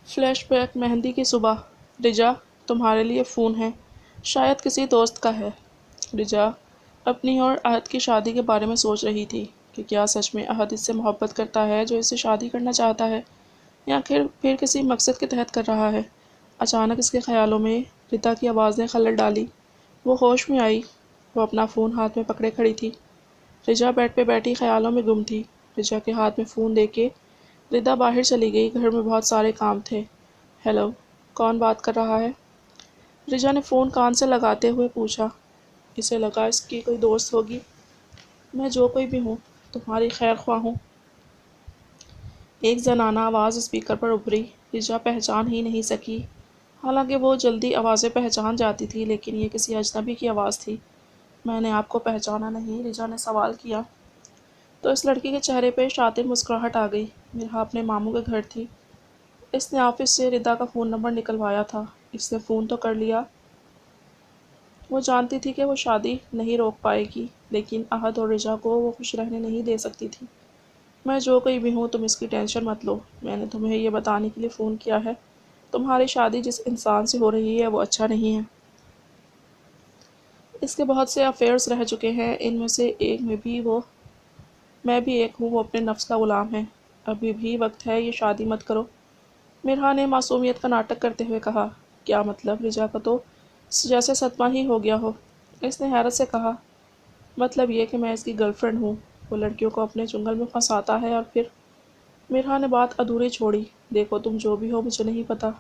Flashback mehndi की सुबह। रिजा, तुम्हारे लिए फ़ोन है। शायद किसी दोस्त का है। रिजा अपनी और अहद की शादी के बारे में सोच रही थी कि क्या सच में अहद इससे मोहब्बत करता है जो इससे शादी करना चाहता है, या फिर किसी मकसद के तहत कर रहा है। अचानक इसके ख्यालों में रिता की आवाज़ ने खलल डाली। वो होश में आई। वो अपना फ़ोन हाथ में पकड़े खड़ी थी। रिजा बेड पे बैठी ख्यालों में गुम थी। रिजा के हाथ में फ़ोन देके रिदा बाहर चली गई। घर में बहुत सारे काम थे। हेलो, कौन बात कर रहा है? रिजा ने फ़ोन कान से लगाते हुए पूछा। इसे लगा इसकी कोई दोस्त होगी। मैं जो कोई भी हूँ, तुम्हारी खैर ख्वाह हूँ। एक जनाना आवाज़ स्पीकर पर उभरी। रिजा पहचान ही नहीं सकी। हालांकि वो जल्दी आवाज़ें पहचान जाती थी, लेकिन ये किसी अजनबी की आवाज़ थी। मैंने आपको पहचाना नहीं, रिजा ने सवाल किया। तो इस लड़की के चेहरे पे शातिर मुस्कुराहट आ गई। मेरा अपने मामू के घर थी। इसने ऑफिस से रिदा का फ़ोन नंबर निकलवाया था। इसने फ़ोन तो कर लिया। वो जानती थी कि वो शादी नहीं रोक पाएगी, लेकिन अहद और रिजा को वो खुश रहने नहीं दे सकती थी। मैं जो कोई भी हूँ, तुम इसकी टेंशन मत लो। मैंने तुम्हें ये बताने के लिए फ़ोन किया है, तुम्हारी शादी जिस इंसान से हो रही है वो अच्छा नहीं है। इसके बहुत से अफेयर्स रह चुके हैं, इनमें से एक में भी वो मैं भी एक हूँ। वो अपने नफ्स का ग़ुलाम है। अभी भी वक्त है, ये शादी मत करो। मिरहा ने मासूमियत का नाटक करते हुए कहा। क्या मतलब? रिजा का तो जैसे सदमा ही हो गया हो। इसने हैरत से कहा। मतलब ये कि मैं इसकी गर्लफ्रेंड हूँ। वो लड़कियों को अपने चुंगल में फंसाता है और फिर। मिरहा ने बात अधूरी छोड़ी। देखो, तुम जो भी हो मुझे नहीं पता,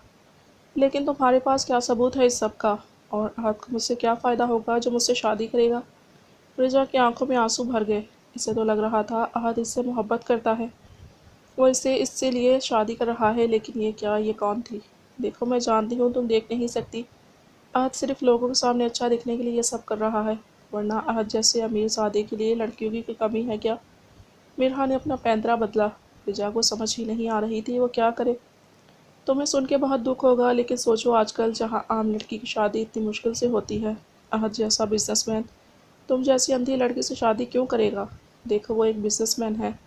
लेकिन तुम्हारे पास क्या सबूत है इस सब का? और अहद को मुझसे क्या फ़ायदा होगा जो मुझसे शादी करेगा? रिजा की आंखों में आंसू भर गए। इसे तो लग रहा था अहद इससे मोहब्बत करता है। वो इसे इससे लिए शादी कर रहा है, लेकिन ये क्या, ये कौन थी? देखो, मैं जानती हूँ तुम देख नहीं सकती। अहद सिर्फ लोगों के सामने अच्छा दिखने के लिए ये सब कर रहा है, वरना अहद जैसे अमीर सादे के लिए लड़कियों की कमी है क्या? मिरहा ने अपना पैंतरा बदला। रिजा को समझ ही नहीं आ रही थी वो क्या करे। तुम्हें सुन के बहुत दुख होगा, लेकिन सोचो आजकल जहाँ आम लड़की की शादी इतनी मुश्किल से होती है, अहद जैसा बिजनेसमैन तुम जैसी अंधी लड़की से शादी क्यों करेगा? देखो, वो एक बिजनेसमैन है।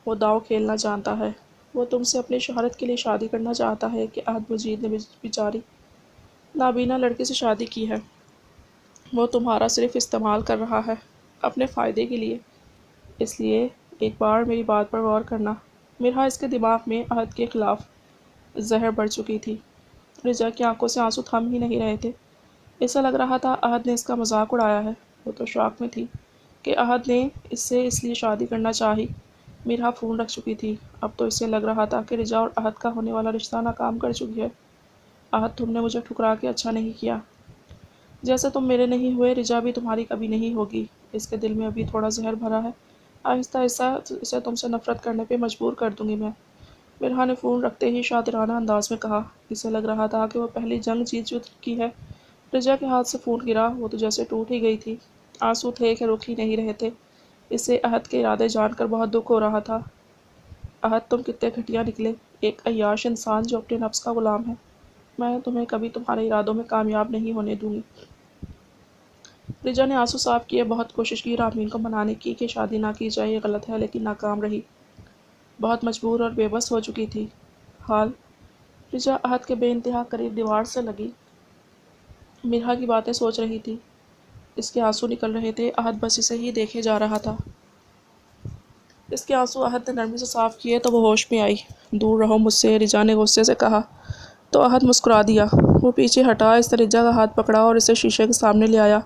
वो दाव खेलना जानता है। वो तुमसे अपनी शोहरत के लिए शादी करना चाहता है कि अहद मजीद ने बेचारी नाबीना लड़के से शादी की है। वो तुम्हारा सिर्फ इस्तेमाल कर रहा है अपने फ़ायदे के लिए। इसलिए एक बार मेरी बात पर गौर करना। मिरहा इसके दिमाग में अहद के ख़िलाफ़ जहर बढ़ चुकी थी। रिजा की आंखों से आंसू थम ही नहीं रहे थे। ऐसा लग रहा था अहद ने इसका मजाक उड़ाया है। वो तो शौक में थी कि अहद ने इससे इसलिए शादी करना चाही। मिरहा फ़ोन रख चुकी थी। अब तो इसे लग रहा था कि रिजा और अहद का होने वाला रिश्ता नाकाम कर चुकी है। अहद, तुमने मुझे ठुकरा के अच्छा नहीं किया। जैसे तुम मेरे नहीं हुए, रिजा भी तुम्हारी कभी नहीं होगी। इसके दिल में अभी थोड़ा जहर भरा है। आहिस्ता आहिस्ता इसे तुमसे नफरत करने पे मजबूर कर दूंगी मैं। मिरहा ने फ़ोन रखते ही शातिराना अंदाज में कहा। इसे लग रहा था कि वो पहली जंग जीत चुकी है। रिजा के हाथ से फ़ोन गिरा। वो तो जैसे टूट ही गई थी। आंसू थे कि रुक ही नहीं रहे थे। इसे अहद के इरादे जानकर बहुत दुख हो रहा था। अहद, तुम कितने घटिया निकले। एक अय्याश इंसान जो अपने नफ्स का ग़ुलाम है। मैं तुम्हें कभी तुम्हारे इरादों में कामयाब नहीं होने दूंगी। रिजा ने आंसू साफ किए। बहुत कोशिश की रामीन को मनाने की कि शादी ना की जाए, ये गलत है, लेकिन नाकाम रही। बहुत मजबूर और बेबस हो चुकी थी। हाल रिजा अहद के बेइंतहा करीब दीवार से लगी मिरहा की बातें सोच रही थी। इसके आंसू निकल रहे थे। अहद बस इसे ही देखे जा रहा था। इसके आंसू अहद ने नरमी से साफ किए तो वो होश में आई। दूर रहो मुझसे, रिजा ने गुस्से से कहा। तो अहद मुस्कुरा दिया। वो पीछे हटा। इसने रिजा का हाथ पकड़ा और इसे शीशे के सामने ले आया।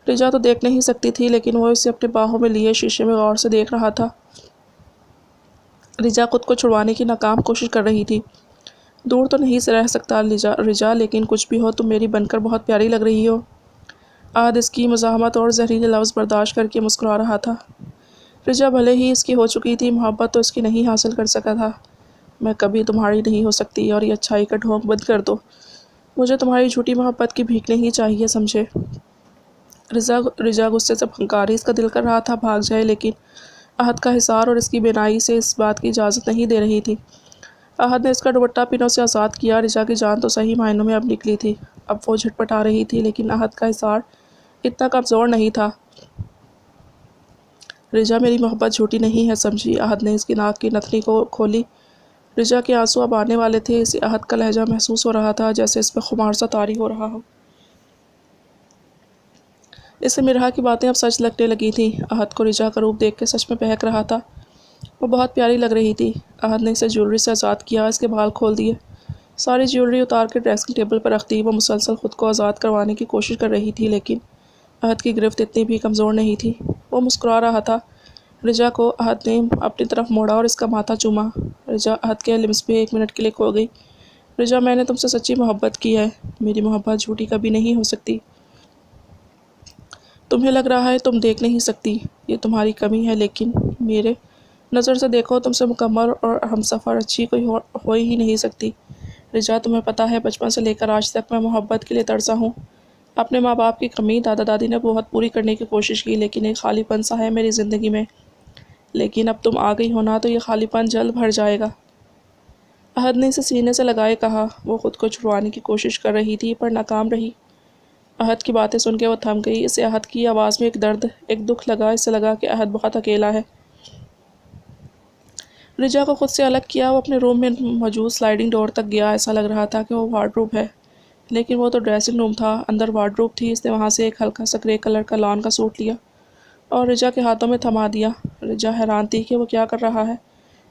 रिजा तो देख नहीं सकती थी, लेकिन वो इसे अपने बाहों में लिए शीशे में गौर से देख रहा था। रिजा खुद को छुड़वाने की नाकाम कोशिश कर रही थी। दूर तो नहीं से रह सकता रिजा, लेकिन कुछ भी हो, तुम मेरी बनकर बहुत प्यारी लग रही हो। अहद इसकी मज़ाहमत और जहरीले लफ्ज़ बर्दाश्त करके मुस्कुरा रहा था। रिजा भले ही इसकी हो चुकी थी, मोहब्बत तो इसकी नहीं हासिल कर सका था। मैं कभी तुम्हारी नहीं हो सकती, और ये अच्छाई का ढोंग बंद कर दो। मुझे तुम्हारी झूठी मोहब्बत की भीख नहीं चाहिए, समझे? रिजा गुस्से से फंकारी। इसका दिल कर रहा था भाग जाए, लेकिन अहद का हिसार और इसकी बेनाई से इस बात की इजाज़त नहीं दे रही थी। अहद ने इसका दुपट्टा पिनों से आज़ाद किया। रिजा की जान तो सही मायनों में अब निकली थी। अब वो झटपटा रही थी, लेकिन अहद का हिसार इतना कमज़ोर नहीं था। रिजा, मेरी मोहब्बत झूठी नहीं है, समझी? अहद ने इसकी नाक की नथनी को खोली। रिजा के आंसू अब आने वाले थे। इसे अहद का लहजा महसूस हो रहा था, जैसे इस पर खुमार सा तारी हो रहा हो। इसे मिरहा की बातें अब सच लगने लगी थी। अहद को रिजा का रूप देख के सच में बहक रहा था। वो बहुत प्यारी लग रही थी। अहद ने इसे ज्वेलरी से आज़ाद किया, इसके बाल खोल दिए, सारी ज्वेलरी उतार के ड्रेसिंग टेबल पर रख दी। वो मुसलसल खुद को आज़ाद करवाने की कोशिश कर रही थी, लेकिन अहद की गिरफ्त इतनी भी कमज़ोर नहीं थी। वो मुस्कुरा रहा था। रिजा को अहद ने अपनी तरफ मोड़ा और इसका माथा चूमा। रिजा अहद के लिम्स पे 1 मिनट के लिए खो गई। रिजा, मैंने तुमसे सच्ची मोहब्बत की है। मेरी मोहब्बत झूठी कभी नहीं हो सकती। तुम्हें लग रहा है तुम देख नहीं सकती, ये तुम्हारी कमी है, लेकिन मेरे नज़र से देखो, तुमसे मुकम्मल और हमसफ़र अच्छी कोई हो ही नहीं सकती। रिजा, तुम्हें पता है बचपन से लेकर आज तक मैं मोहब्बत के लिए तरसा हूँ। अपने माँ बाप की कमी दादा दादी ने बहुत पूरी करने की कोशिश की, लेकिन एक खालीपन सा है मेरी ज़िंदगी में। लेकिन अब तुम आ गई हो ना, तो ये खालीपन जल्द भर जाएगा। अहद ने इसे सीने से लगाए कहा। वो खुद को छुड़वाने की कोशिश कर रही थी, पर नाकाम रही। अहद की बातें सुन के वो थम गई। इसे अहद की आवाज़ में एक दर्द, एक दुख लगा। इसे लगा कि अहद बहुत अकेला है। रिजा को खुद से अलग किया। वो अपने रूम में मौजूद स्लाइडिंग डोर तक गया। ऐसा लग रहा था कि वो वार्डरोब है, लेकिन वो तो ड्रेसिंग रूम था, अंदर वार्डरोब थी। इसने वहाँ से एक हल्का सा ग्रे कलर का लॉन का सूट लिया और रिजा के हाथों में थमा दिया। रिजा हैरान थी कि वो क्या कर रहा है।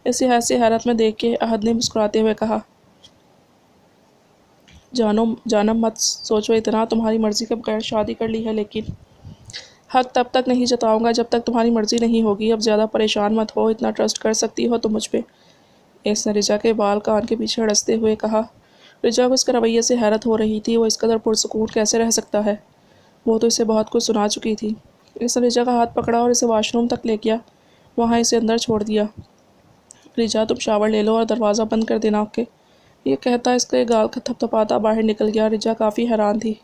इसे ऐसे हैरत में देख के अहद ने मुस्कुराते हुए कहा, जानम मत सोचो इतना, तुम्हारी मर्ज़ी के बगैर शादी कर ली है, लेकिन हक तब तक नहीं जताऊंगा जब तक तुम्हारी मर्ज़ी नहीं होगी। अब ज़्यादा परेशान मत हो, इतना ट्रस्ट कर सकती हो तुम मुझ पे। इसने रिजा के बाल कान के पीछे अड़सते हुए कहा। रिजा को इसके रवैये से हैरत हो रही थी। वो इस कदर पुरसुकून कैसे रह सकता है। वो तो इसे बहुत कुछ सुना चुकी थी। इसने रिजा का हाथ पकड़ा और इसे वॉशरूम तक ले गया। वहाँ इसे अंदर छोड़ दिया। रिजा, तुम शावर ले लो और दरवाज़ा बंद कर देना, ओके। ये कहता इसके गाल का थपथपाता बाहर निकल गया। रिजा काफ़ी हैरान थी।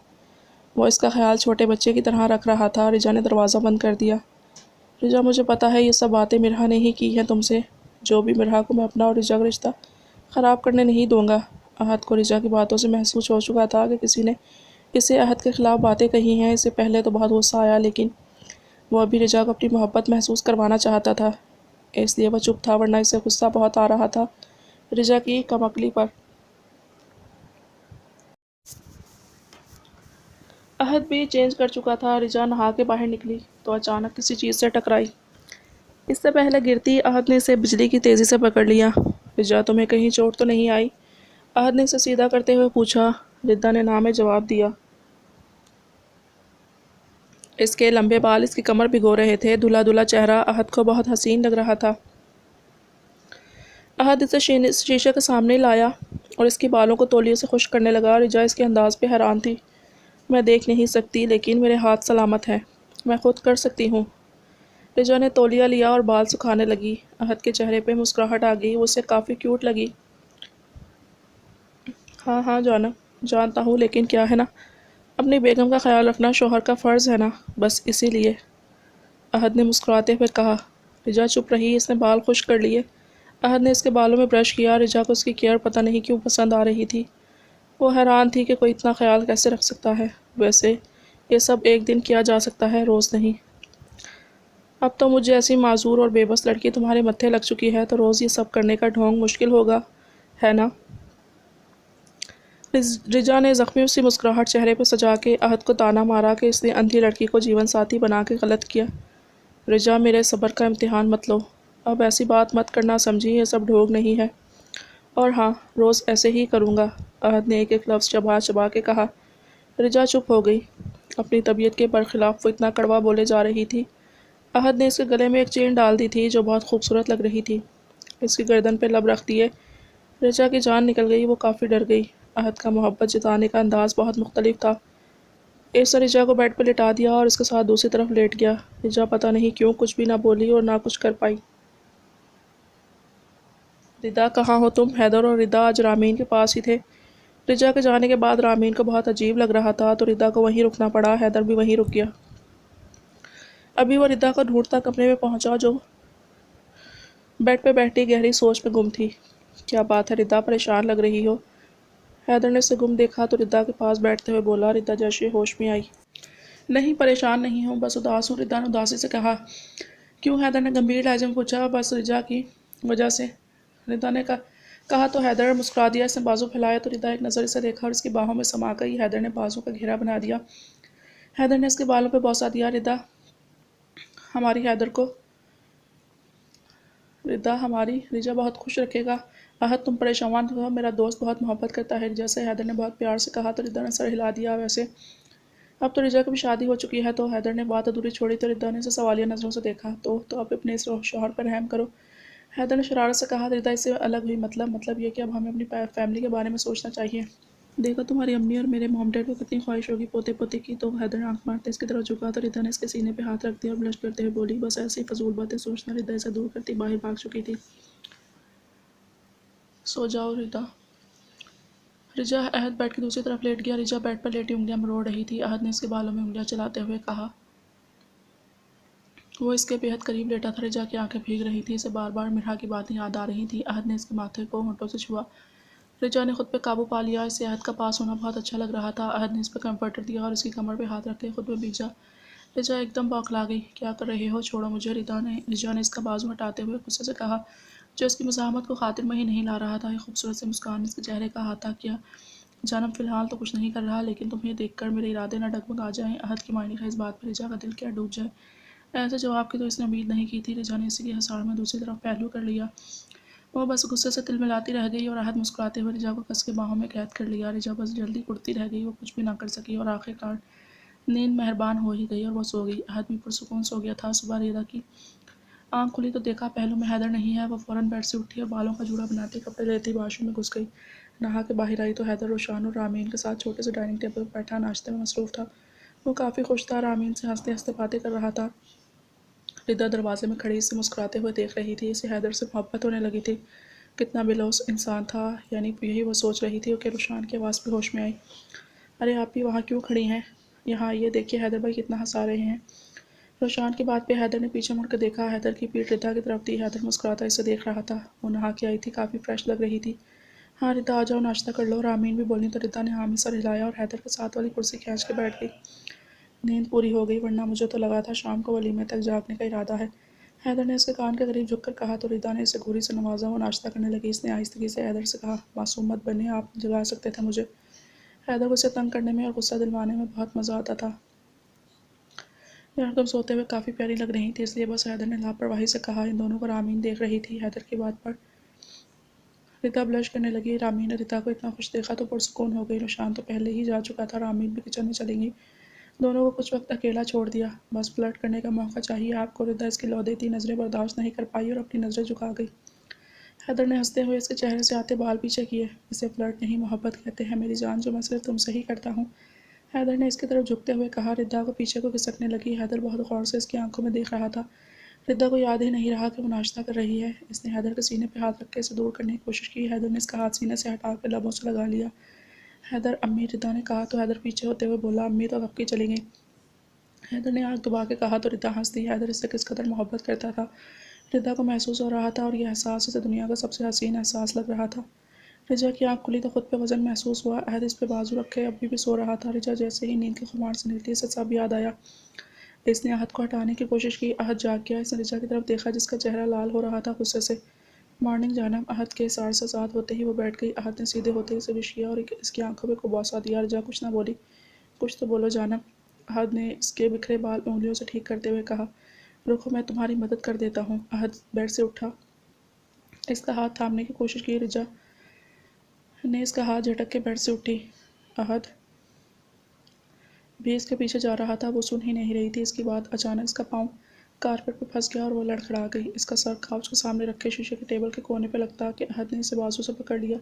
वो इसका ख्याल छोटे बच्चे की तरह रख रहा था। रिजा ने दरवाज़ा बंद कर दिया। रिजा, मुझे पता है ये सब बातें मिरहा ने ही की हैं तुमसे। जो भी मिरहा को मैं अपना और रिजा का रिश्ता ख़राब करने नहीं दूंगा। अहद को रिजा की बातों से महसूस हो चुका था कि किसी ने इसे अहद के ख़िलाफ़ बातें कही हैं। इससे पहले तो बहुत गुस्सा आया, लेकिन वो अभी रिजा को अपनी मोहब्बत महसूस करवाना चाहता था, इसलिए वह चुप था, वरना इसे गुस्सा बहुत आ रहा था रिजा की कमअक्ली पर। अहद भी चेंज कर चुका था। रिजा नहा के बाहर निकली तो अचानक किसी चीज़ से टकराई। इससे पहले गिरती अहद ने इसे बिजली की तेज़ी से पकड़ लिया। रिजा, तुम्हें कहीं चोट तो नहीं आई? अहद ने इसे सीधा करते हुए पूछा। रिद्दा ने ना में जवाब दिया। इसके लंबे बाल इसकी कमर भिगो रहे थे। धुला धुला चेहरा अहद को बहुत हसीन लग रहा था। अहद इसे शीशे के सामने लाया और इसके बालों को तौलिए से खुश करने लगा। रिजा इसके अंदाज पे हैरान थी। मैं देख नहीं सकती, लेकिन मेरे हाथ सलामत हैं, मैं खुद कर सकती हूँ। रिजा ने तौलिया लिया और बाल सुखाने लगी। अहद के चेहरे पे मुस्कुराहट आ गई। वो उसे काफ़ी क्यूट लगी। हाँ हाँ जानता हूँ, लेकिन क्या है ना, अपनी बेगम का ख्याल रखना शौहर का फ़र्ज़ है ना, बस इसीलिए। अहद ने मुस्कुराते हुए कहा। रिजा चुप रही। इसने बाल खुश कर लिए। अहद ने इसके बालों में ब्रश किया। रिजा को उसकी केयर पता नहीं क्यों पसंद आ रही थी। वो हैरान थी कि कोई इतना ख्याल कैसे रख सकता है। वैसे ये सब एक दिन किया जा सकता है, रोज़ नहीं। अब तो मुझे ऐसी माजूर और बेबस लड़की तुम्हारे मत्थे लग चुकी है, तो रोज़ ये सब करने का ढोंग मुश्किल होगा, है ना। रिजा ने ज़ख्मी सी मुस्कुराहट चेहरे पर सजा के अहद को ताना मारा कि इसने अंधी लड़की को जीवन साथी बना के गलत किया। रिजा, मेरे सब्र का इम्तिहान मत लो। अब ऐसी बात मत करना, समझी, ये सब ढोंग नहीं है। और हाँ, रोज़ ऐसे ही करूँगा। अहद ने एक एक लफ्ज़ चबा चबा के कहा। रिजा चुप हो गई। अपनी तबीयत के बरखिलाफ़ वो इतना कड़वा बोले जा रही थी। अहद ने इसके गले में एक चेन डाल दी थी जो बहुत खूबसूरत लग रही थी। इसकी गर्दन पे लब रख दिए रिजा की जान निकल गई। वो काफ़ी डर गई। अहद का मोहब्बत जताने का अंदाज़ बहुत मुख्तलिफ था। इसने रिजा को बेड पर लिटा दिया और उसके साथ दूसरी तरफ लेट गया। रिजा पता नहीं क्यों कुछ भी ना बोली और ना कुछ कर पाई। रिदा, कहाँ हो तुम? हैदर और रिदा आज रामीन के पास ही थे। रिजा के जाने के बाद रामीन को बहुत अजीब लग रहा था, तो रिदा को वहीं रुकना पड़ा। हैदर भी वहीं रुक गया। अभी वो रिदा को ढूंढता कमरे में पहुंचा, जो बेड पे बैठी गहरी सोच में गुम थी। क्या बात है रिदा, परेशान लग रही हो? हैदर ने उसे गुम देखा तो रिदा के पास बैठते हुए बोला। रिदा जैसे होश में आई। नहीं, परेशान नहीं हूँ, बस उदास हूँ, रिदा ने उदासी से कहा। क्यों? हैदर ने गंभीर लहजे में पूछा। बस रिजा की वजह से, रिदा ने कहा। कहा तो हैदर ने मुस्कुरा दिया। इसने बाजू फैलाया तो रिदा एक नज़र इसे देखा और इसकी बाहों में समा गई। हैदर ने बाजू का घेरा बना दिया। हैदर ने इसके बालों पर बौसा दिया। हमारी हैदर को रिदा हमारी रिजा बहुत खुश रखेगा। अहद तुम परेशान हो, मेरा दोस्त बहुत मोहब्बत करता है रिजा से, हैदर ने बहुत प्यार से कहा तो रिदा ने सर हिला दिया। वैसे अब तो रिजा की भी शादी हो चुकी है। तो हैदर ने बात अधूरी छोड़ी तो रिदा ने इसे सवालिया नज़रों से देखा। तो अब अपने इस शौहर पर रहम करो, हैदर ने शरारत से कहा। रिदा इससे अलग हुई। मतलब ये कि अब हमें अपनी फैमिली के बारे में सोचना चाहिए। देखो तुम्हारी अम्मी और मेरे मॉम डैड को कितनी ख्वाहिश होगी पोते पोते की। तो हैदर आंख मारते इसकी तरफ झुका तो रिदा ने इसके सीने पे हाथ रख दिया और ब्लश करते हुए बोली, बस ऐसी फजूल बातें सोचना। रिदा इसे दूर करती बाहर भाग चुकी थी। सो जाओ रिदा। रिजा अहद बेड की दूसरी तरफ लेट गया। रिजा बेड पर लेटी उंगलियां मरोड़ रही थी। अहद ने इसके बालों में उंगलियां चलाते हुए कहा। वो इसके बेहद करीब लेटा था। रिजा की आंखें भीग रही थी। इसे बार बार मिरहा की बातें याद आ रही थी। अहद ने इसके माथे को होंठों से छुआ। रिजा ने खुद पे काबू पा लिया। इसे अहद का पास होना बहुत अच्छा लग रहा था। अहद ने इस पर कंफर्टर दिया और इसकी कमर पे हाथ रख के खुद पे भीजा। रिजा एकदम बौखला गई। क्या कर रहे हो, छोड़ो मुझे। रिजा ने इसका बाजू हटाते हुए गुस्से से कहा, जो इसकी मज़ाहमत को खातिर में ही नहीं ला रहा था। एक खूबसूरत सी मुस्कान इसके चेहरे का अहाता किया। जानम फ़िलहाल तो कुछ नहीं कर रहा, लेकिन तुम्हें देखकर मेरे इरादे न डगमगा जाएं। अहद की मायने का इस बात पर रिजा का दिल क्या डूब जाए। ऐसे जवाब की तो इसने उम्मीद नहीं की थी। रिजा ने इसी की हसाड़ में दूसरी तरफ पहलू कर लिया। वो बस गुस्से से तिलमिलाती रह गई और अहद मुस्कुराते हुए रिजा को कस के बाहों में कैद कर लिया। रिजा बस जल्दी उड़ती रह गई। वो कुछ भी ना कर सकी और आखिरकार नींद मेहरबान हो ही गई और वो सो गई। अहद भी पुरसुकून सो गया था। सुबह रिदा की आंख खुली तो देखा पहलू में हैदर नहीं है। वो फ़ौरन बेड से उठी और बालों का जूड़ा बनाती कपड़े लेती वाशरूम में घुस गई। नहा के बाहर आई तो हैदर रोशान और रामीन के साथ छोटे से डाइनिंग टेबल पर बैठा नाश्ते में मसरूफ़ था। वो काफ़ी खुश था। रामीन से हंसते हंसते बातें कर रहा था। रिदा दरवाजे में खड़ी इसे मुस्कुराते हुए देख रही थी। इसे हैदर से मोहब्बत होने लगी थी। कितना बेलौस इंसान था, यानी यही वो सोच रही थी कि रुशान की आवाज़ भी होश में आई। अरे आप भी वहाँ क्यों खड़ी हैं, यहाँ आइए, देखिए हैदर भाई कितना हंसा रहे हैं। रुशान की बात पे हैदर ने पीछे मुड़कर देखा। हैदर की पीठ रिदा की तरफ थी। हैदर मुस्कुराता इसे देख रहा था। वो नहा के आई थी, काफ़ी फ्रेश लग रही थी। हाँ रिदा आ जाओ, नाश्ता कर लो। रामीन भी बोली तो रिदा ने हाँ में सर हिलाया और हैदर के साथ वाली कुर्सी खींच के बैठ गई। नींद पूरी हो गई, वरना मुझे तो लगा था शाम को वलीमे तक जागने का इरादा है, हैदर ने इसके कान के करीब झुककर कहा तो रिदा ने इसे घूरी से नवाजा। वो नाश्ता करने लगी। इसने आहिस्तगी से हैदर से कहा, मासूम मत बने, आप जगा सकते थे मुझे। हैदर को इसे तंग करने में और गुस्सा दिलवाने में बहुत मज़ा आता था। यार तुम सोते हुए काफ़ी प्यारी लग रही थी, इसलिए बस, हैदर ने लापरवाही से कहा। इन दोनों को रामीन देख रही थी। हैदर की बात पर रिदा ब्लश करने लगी। रामीन ने रिदा को इतना खुश देखा तो पुरसुकून हो गई। रुशान तो पहले ही जा चुका था। रामीन भी किचन में चली गई। दोनों को कुछ वक्त अकेला छोड़ दिया। बस फ्लर्ट करने का मौका चाहिए आपको। रिदा इसकी लौदेती नज़रें बर्दाश्त नहीं कर पाई और अपनी नज़रें झुका गई। हैदर ने हंसते हुए इसके चेहरे से आते बाल पीछे किए। इसे फ्लर्ट नहीं, मोहब्बत कहते हैं मेरी जान, जो मैं सिर्फ तुमसे ही करता हूँ, हैदर ने इसकी तरफ झुकते हुए कहा। रिदा को पीछे को खिसकने लगी। हैदर बहुत गौर से इसकी आंखों में देख रहा था। रिदा को याद ही नहीं रहा कि वो नाश्ता कर रही है। इसने हैदर के सीने पर हाथ रख के इसे दूर करने की कोशिश की। हैदर ने इसका हाथ सीने से हटा कर लबों से लगा लिया। हैदर अम्मी, रिदा ने कहा तो हैदर पीछे होते हुए बोला, अम्मी तो कब की चली गई। हैदर ने आँख दबा के कहा तो रिदा हंस दी। हैदर इससे किस कदर मोहब्बत करता था, रिदा को महसूस हो रहा था और यह एहसास इसे दुनिया का सबसे हसीन एहसास लग रहा था। रिजा की आँख खुली तो खुद पे वजन महसूस हुआ। अहद इस पे बाजू रखे अभी भी सो रहा था। रिजा जैसे ही नींद के खुमार से निकली, इसे सब याद आया। इसने अहद को हटाने की कोशिश की। अहद जाग गया। इसने रिजा की तरफ देखा जिसका चेहरा लाल हो रहा था गुस्से से। मॉर्निंग जानब। अहद के 7:30 होते ही वो बैठ गई। अहद ने सीधे होते ही इसे विश किया और इसकी आंखों में कुबौसा दिया। रिजा कुछ ना बोली। कुछ तो बोलो जानब, अहद ने इसके बिखरे बाल उंगलियों से ठीक करते हुए कहा। रुको मैं तुम्हारी मदद कर देता हूँ। अहद बेड से उठा। इसका हाथ थामने की कोशिश की। रिजा ने इसका हाथ झटक के बेड से उठी। अहद भी इसके पीछे जा रहा था। वो सुन ही नहीं रही थी इसकी बात। अचानक इसका पाँव कारपेट पर फंस गया और वो लड़खड़ा गई। इसका सर काउच के सामने रखे शीशे के टेबल के कोने पर लगता कि अहद ने इसे बाजू से पकड़ लिया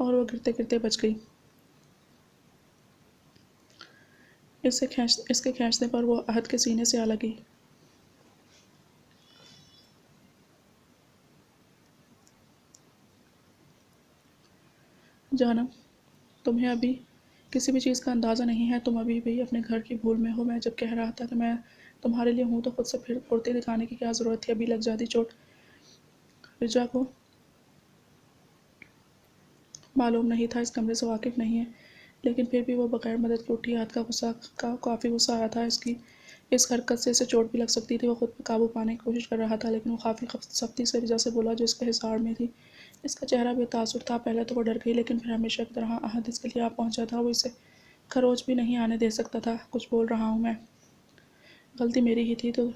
और वो गिरते गिरते बच गई। इसके खींचने पर वो अहद के सीने से आ लगी। जानम, तुम्हें अभी किसी भी चीज़ का अंदाज़ा नहीं है। तुम अभी भी अपने घर की भूल में हो। मैं जब कह रहा था कि मैं तुम्हारे लिए हूँ तो खुद से फिर फुर्ती दिखाने की क्या ज़रूरत थी। अभी लग जाती चोट। रिजा को मालूम नहीं था, इस कमरे से वाकिफ़ नहीं है, लेकिन फिर भी वो बगैर मदद के उठी। हाथ का काफ़ी गुस्सा आया था इसकी इस हरकत से इसे चोट भी लग सकती थी। वो खुद पर काबू पाने की कोशिश कर रहा था, लेकिन वो काफ़ी सख्ती से रिजा से बोला जो इसके हिसार में थी। इसका चेहरा बेतासुर था। पहले तो वो डर गई, लेकिन फिर हमेशा की तरह अहद इसके लिए आ पहुंचा था। वो इसे खरोच भी नहीं आने दे सकता था। कुछ बोल रहा हूँ मैं, गलती मेरी ही थी। तो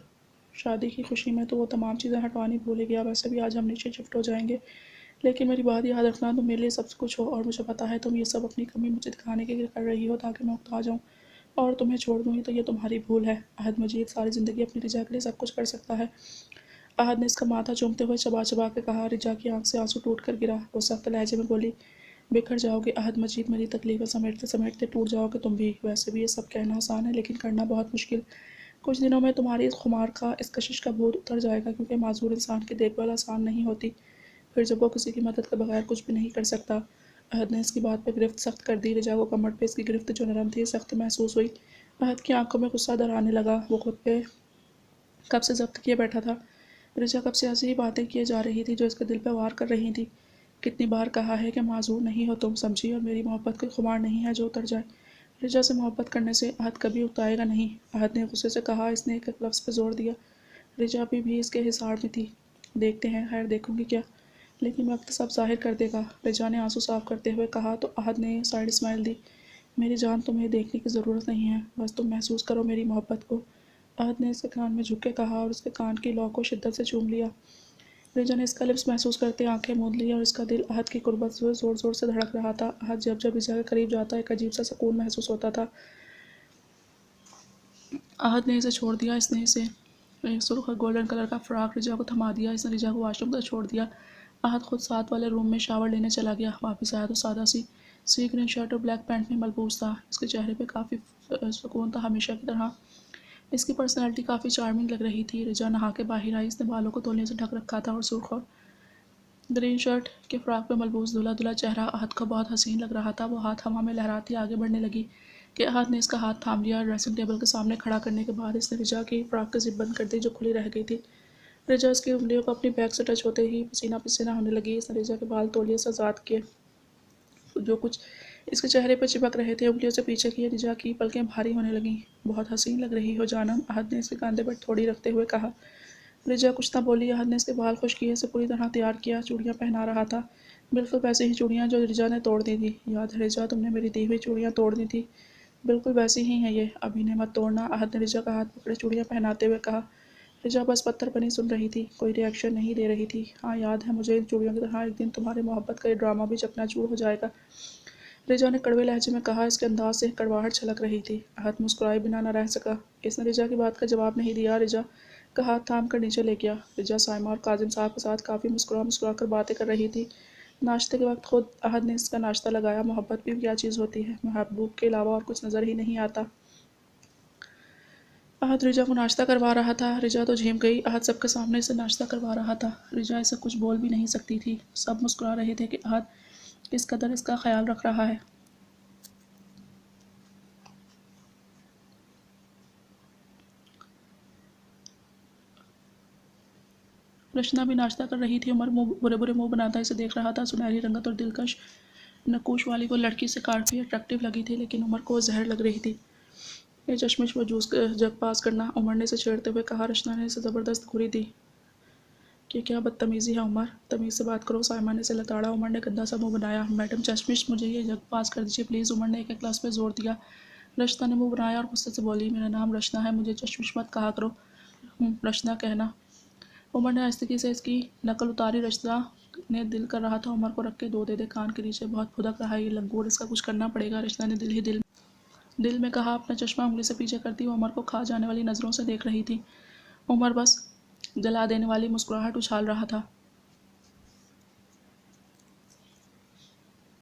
शादी की खुशी में तो वो तमाम चीज़ें हटवानी भूल ही गया। वैसे भी आज हम नीचे शिफ्ट हो जाएंगे, लेकिन मेरी बात याद रखना, तुम मेरे लिए सब कुछ हो और मुझे पता है तुम ये सब अपनी कमी मुझे दिखाने के लिए कर रही हो ताकि मैं उकता जाऊँ और तुम्हें छोड़ दूँगी। तो ये तुम्हारी भूल है। अहद मजीद सारी ज़िंदगी अपनी रिजा के लिए सब कुछ कर सकता है। अहद ने इसका माथा चूमते हुए चबा चबा के कहा। रिजा की आंख से आंसू टूट कर गिरा। वो सख्त लहजे में बोली, बिखर जाओगे अहद मजीद, मेरी तकलीफ़ें समेटते समेटते टूट जाओगे तुम भी। वैसे भी ये सब कहना आसान है, लेकिन करना बहुत मुश्किल। कुछ दिनों में तुम्हारी इस खुमार का, इस कशिश का भूत उतर जाएगा, क्योंकि माजूर इंसान की देखभाल आसान नहीं होती। फिर जब वो किसी की मदद के बगैर कुछ भी नहीं कर सकता। अहद ने इसकी बात पर गिरफ्त सख्त कर दी। रिजा को कमर पे इसकी गिरफ्त जो नरम थी सख्त महसूस हुई। अहद की आंखों में गुस्सा दराने लगा। वो खुद पे कब से जब्त किए बैठा था। रिजा कब से ऐसी ही बातें किए जा रही थी जो इसके दिल पर वार कर रही थी। कितनी बार कहा है कि माजूर नहीं हो तुम, समझी, और मेरी मोहब्बत कोई खुमार नहीं है जो उतर जाए। रिजा से मोहब्बत करने से अहद कभी उतारेगा नहीं, अहद ने गुस्से से कहा। इसने एक एक लफ्ज़ पर जोर दिया। रिजा भी इसके हिसार में थी। देखते हैं, खैर देखूंगी क्या, लेकिन वक्त सब जाहिर कर देगा, रिजा ने आंसू साफ करते हुए कहा। तो अहद ने साइड स्माइल दी। मेरी जान, तुम्हें देखने की ज़रूरत नहीं है, बस तुम महसूस करो मेरी मोहब्बत को। अहद ने इसके कान में झुक के कहा और उसके कान की लौ को शिद्दत से चूम लिया। रिजा ने इसका लिप्स महसूस करते आंखें मूंद ली और इसका दिल अहद की कुर्बत से ज़ोर ज़ोर से धड़क रहा था। अहद जब जब रिजा के करीब जाता एक अजीब सा सुकून महसूस होता था। अहद ने इसे छोड़ दिया। इसने इसे एक सुर्ख और गोल्डन कलर का फ्रॉक रिजा को थमा दिया। इसने रिजा को वॉशरूम तक छोड़ दिया। अहद खुद साथ वाले रूम में शावर लेने चला गया। वापस आया तो सादा सी ग्रीन शर्ट और ब्लैक पैंट में मलबूस था। इसके चेहरे पे काफ़ी सुकून था, हमेशा की तरह। इसकी पर्सनैलिटी काफ़ी चार्मिंग लग रही थी। रिजा नहा के बाहर आई। इसने बालों को तौलिए से ढक रखा था और सुर्ख और ग्रीन शर्ट के फ्रॉक में मलबूस दूल्हा दूल्हा चेहरा अहद का बहुत हसीन लग रहा था। वो हाथ हवा में लहराती आगे बढ़ने लगी कि अहद ने इसका हाथ थाम लिया। ड्रेसिंग टेबल के सामने खड़ा करने के बाद इसने रिजा की फ्रॉक की जिप बंद कर दी जो खुली रह गई थी। रिजा इसकी उंगलियों को अपनी बैक से टच होते ही पसीना पसीना होने लगी। इसने रिजा के बाल तौलिए से आज़ाद किए, जो कुछ इसके चेहरे पर चिपक रहे थे उंगलियों से पीछे किए। रिजा की पलकें भारी होने लगीं। बहुत हसीन लग रही हो जानम, अहद ने इसके कंधे पर थोड़ी रखते हुए कहा। रिजा कुछ ना बोली। अहद ने इसके बाल खुश किए, से पूरी तरह तैयार किया, चूड़ियाँ पहना रहा था। बिल्कुल वैसी ही चूड़ियाँ जो रिजा ने तोड़ दी थी। याद है रिजा, तुमने मेरी दी हुई चूड़ियाँ तोड़ दी थी, बिल्कुल वैसी ही हैं ये, अभी ने मत तोड़ना। अहद ने रिजा का हाथ पकड़े चूड़ियाँ पहनाते हुए कहा। रिजा बस पत्थर बनी सुन रही थी, कोई रिएक्शन नहीं दे रही थी। हाँ याद है मुझे, इन चूड़ियों की तरह एक दिन तुम्हारी मोहब्बत का ये ड्रामा भी चकनाचूर हो जाएगा, रिजा ने कड़वे लहजे में कहा। इसके अंदाज से कड़वाहट छलक रही थी। अहद मुस्कुराए बिना न रह सका। इसने रिजा की बात का जवाब नहीं दिया। रिजा का हाथ थाम कर नीचे ले गया। रिजा साइमा और काजिम साहब के साथ काफ़ी मुस्कुरा कर बातें कर रही थी। नाश्ते के वक्त खुद अहद ने इसका नाश्ता लगाया। मोहब्बत भी क्या चीज़ होती है, महबूब के अलावा और कुछ नज़र ही नहीं आता। अहद रिजा को नाश्ता करवा रहा था। रिजा तो झेम गई। अहद सबके सामने इसे नाश्ता करवा रहा था। रिजा इसे कुछ बोल भी नहीं सकती थी। सब मुस्कुरा रहे थे कि अहद किस कदर इसका ख्याल रख रहा है। रचना भी नाश्ता कर रही थी। उमर मुँह बुरे बुरे मुंह बनाता इसे देख रहा था। सुनहरी रंगत और दिलकश नकूश वाली वो लड़की से काफ़ी अट्रैक्टिव लगी थी, लेकिन उमर को वो जहर लग रही थी। ये चश्मिश वो जूस जग पास करना, उमर ने इसे छेड़ते हुए कहा। रचना ने इसे ज़बरदस्त घूरी दी कि क्या बदतमीज़ी है उमर, तमीज़ से बात करो। साइमा ने इसे लताड़ा। उमर ने गंदा सा मुंह बनाया। मैडम चश्मिश, मुझे ये जग पास कर दीजिए प्लीज़। उमर ने एक एक क्लास पे जोर दिया। रचना ने मुंह बनाया और गुस्से से बोली, मेरा नाम रचना है, मुझे चश्मिश मत कहा करो। रचना कहना। उमर ने आहिस्तगी से इसकी नकल उतारी। रचना ने दिल कर रहा था उमर को रख के दो दे दे कान के नीचे, बहुत फुदक रहा है ये लंगूर, इसका कुछ करना पड़ेगा। रचना ने दिल में कहा। अपना चश्मा उंगली से पीछे करती वो उमर को खा जाने वाली नज़रों से देख रही थी। उमर बस जला देने वाली मुस्कुराहट उछाल रहा था।